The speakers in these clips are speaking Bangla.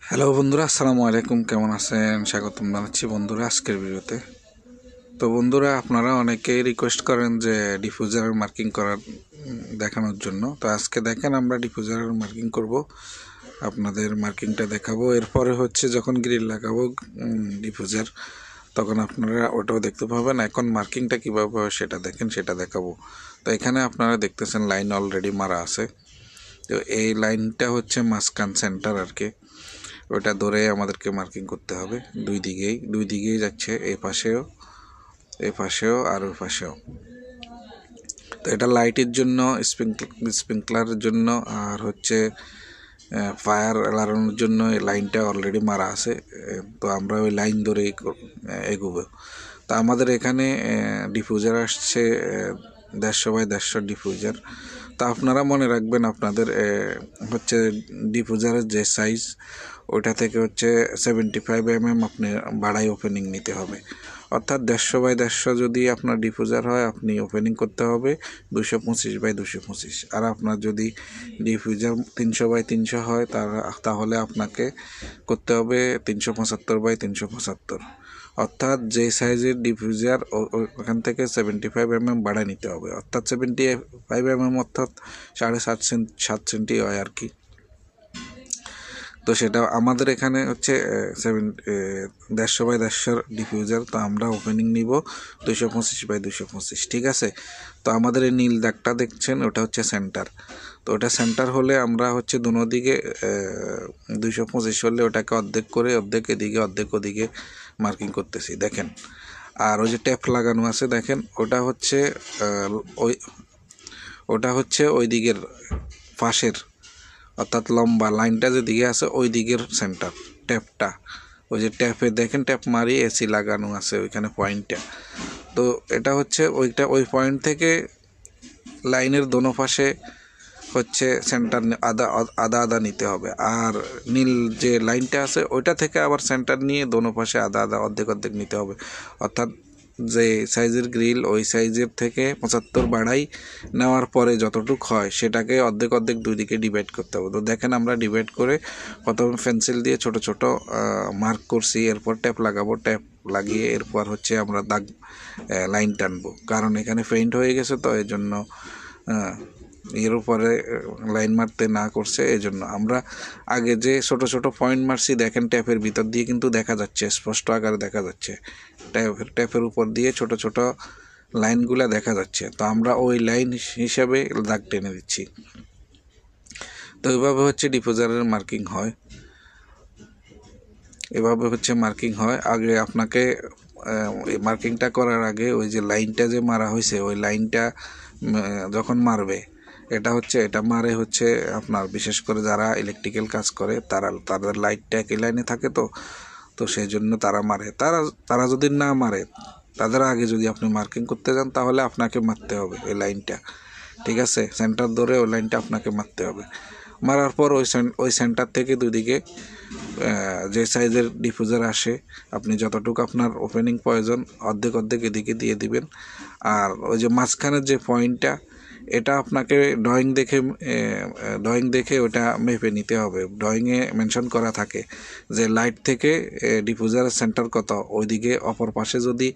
হ্যালো বন্ধুরা, আসসালামু আলাইকুম। কেমন আছেন? স্বাগতম জানাচ্ছি বন্ধুরা আজকের ভিডিওতে। তো বন্ধুরা, আপনারা অনেকেই রিকোয়েস্ট করেন যে ডিফিউজারের মার্কিং করার দেখানোর জন্য। তো আজকে দেখেন আমরা ডিফিউজারের মার্কিং করব, আপনাদের মার্কিংটা দেখাবো। এরপরে হচ্ছে যখন গ্রিল লাগাবো ডিফিউজার, তখন আপনারা ওটাও দেখতে পাবেন। এখন মার্কিংটা কীভাবে হয় সেটা দেখেন, সেটা দেখাবো। তো এখানে আপনারা দেখতেছেন লাইন অলরেডি মারা আছে। তো এই লাইনটা হচ্ছে মাঝখান সেন্টার আর কি, ওটা ধরে আমাদেরকে মার্কিং করতে হবে। দুই দিকেই যাচ্ছে, এই পাশেও আর ওই পাশেও। তো এটা লাইটের জন্য, স্প্রিংকলারের জন্য, আর হচ্ছে ফায়ার অ্যালার্মের জন্য এই লাইনটা অলরেডি মারা আছে। তো আমরা ওই লাইন ধরেই এগোবো। তো আমাদের এখানে ডিফিউজার আসছে 150 বাই 150 ডিফিউজার। তো আপনারা মনে রাখবেন, আপনাদের হচ্ছে ডিফিউজারের যে সাইজ, ওইটা থেকে হচ্ছে 75 mm আপনি বাড়াই ওপেনিং নিতে হবে। অর্থাৎ 150 বাই 150 যদি আপনার ডিফিউজার হয়, আপনি ওপেনিং করতে হবে 225 বাই 225। আর আপনার যদি ডিফিউজার 300 বাই 300 হয়, তাহলে আপনাকে করতে হবে 375 বাই 375। অর্থাৎ যে সাইজের ডিফিউজার ওখান থেকে 75 mm বাড়ায় নিতে হবে। অর্থাৎ 75 mm অর্থাৎ 7.5 সেন্টি হয় আর কি। তো সেটা আমাদের এখানে হচ্ছে 150 বাই 150 ডিফিউজার। তো আমরা ওপেনিং নিব 225 বাই 225, ঠিক আছে। তো আমাদের এই নীল দাগটা দেখছেন, ওটা হচ্ছে সেন্টার। তো ওটা সেন্টার হলে আমরা হচ্ছে দুনো দিকে 225 হলে ওটাকে অর্ধেক করে, অর্ধেক এদিকে অর্ধেক ওদিকে মার্কিং করতেছি, দেখেন। আর ওই যে ট্যাপ লাগানো আছে দেখেন, ওটা হচ্ছে ওই দিকের পাশের, অর্থাৎ লম্বা লাইনটা যেদিকে আছে ওই দিকের সেন্টার ট্যাপটা। ওই যে ট্যাপে দেখেন, ট্যাপ মারি এসি লাগানো আছে ওইখানে পয়েন্টটা। তো এটা হচ্ছে ওই পয়েন্ট থেকে লাইনের দোনো পাশে হচ্ছে সেন্টার আদা আদা নিতে হবে। আর নীল যে লাইনটা আছে ওইটা থেকে আবার সেন্টার নিয়ে দোনো পাশে আদা আদা অর্ধেক অর্ধেক নিতে হবে। অর্থাৎ যে সাইজের গ্রিল ওই সাইজের থেকে 75 বাড়াই নেওয়ার পরে যতটুক হয় সেটাকে অর্ধেক অর্ধেক দুই দিকে ডিভাইড করতে হবে। তো দেখেন আমরা ডিভাইড করে প্রথমে পেন্সিল দিয়ে ছোট ছোট মার্ক করছি। এরপর ট্যাপ লাগাবো, ট্যাপ লাগিয়ে এরপর হচ্ছে আমরা লাইন টানবো। কারণ এখানে ফেইন্ট হয়ে গেছে, তো এই জন্য এর উপরে লাইন মারতে না করছে। এই জন্য আমরা আগে যে ছোট ছোট পয়েন্ট মারছি দেখেন, ট্যাপের ভিতর দিয়ে কিন্তু দেখা যাচ্ছে, স্পষ্ট আকারে দেখা যাচ্ছে। ট্যাপের উপর দিয়ে ছোট ছোট লাইনগুলা দেখা যাচ্ছে। তো আমরা ওই লাইন হিসাবে দাগ টেনে দিচ্ছি। তো এইভাবে হচ্ছে ডিফিউজারের মার্কিং হয়, এভাবে হচ্ছে মার্কিং হয়। আগে আপনাকে মার্কিংটা করার আগে ওই যে লাইনটা যে মারা হয়েছে, ওই লাইনটা যখন মারবে, এটা মারে হচ্ছে আপনার, বিশেষ করে যারা ইলেকট্রিক্যাল কাজ করে তাদের লাইটটা একই লাইনে থাকে। তো সেই জন্য তারা মারে। তারা যদি না মারে, তাদের আগে যদি আপনি মার্কিং করতে যান, তাহলে আপনাকে মারতে হবে ওই লাইনটা, ঠিক আছে। সেন্টার ধরে ওই লাইনটা আপনাকে মারতে হবে। মারার পর ওই সেন্টার থেকে দুদিকে যে সাইজের ডিফিউজার আসে, আপনি যতটুকু আপনার ওপেনিং প্রয়োজন অর্ধেক অর্ধেক এদিকে দিয়ে দিবেন। আর ওই যে মাঝখানের যে পয়েন্টটা, এটা আপনাকে ড্রয়িং দেখে ওটা মেপে নিতে হবে। ড্রয়িংয়ে মেনশন করা থাকে যে লাইট থেকে ডিফিউজারের সেন্টার কত, ওইদিকে অপর পাশে যদি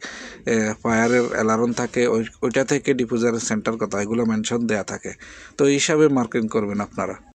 ফায়ারের অ্যালার্ম থাকে ওইটা থেকে ডিফিউজারের সেন্টার কত, এগুলো মেনশন দেয়া থাকে। তো এই হিসাবে মার্কিং করবেন আপনারা।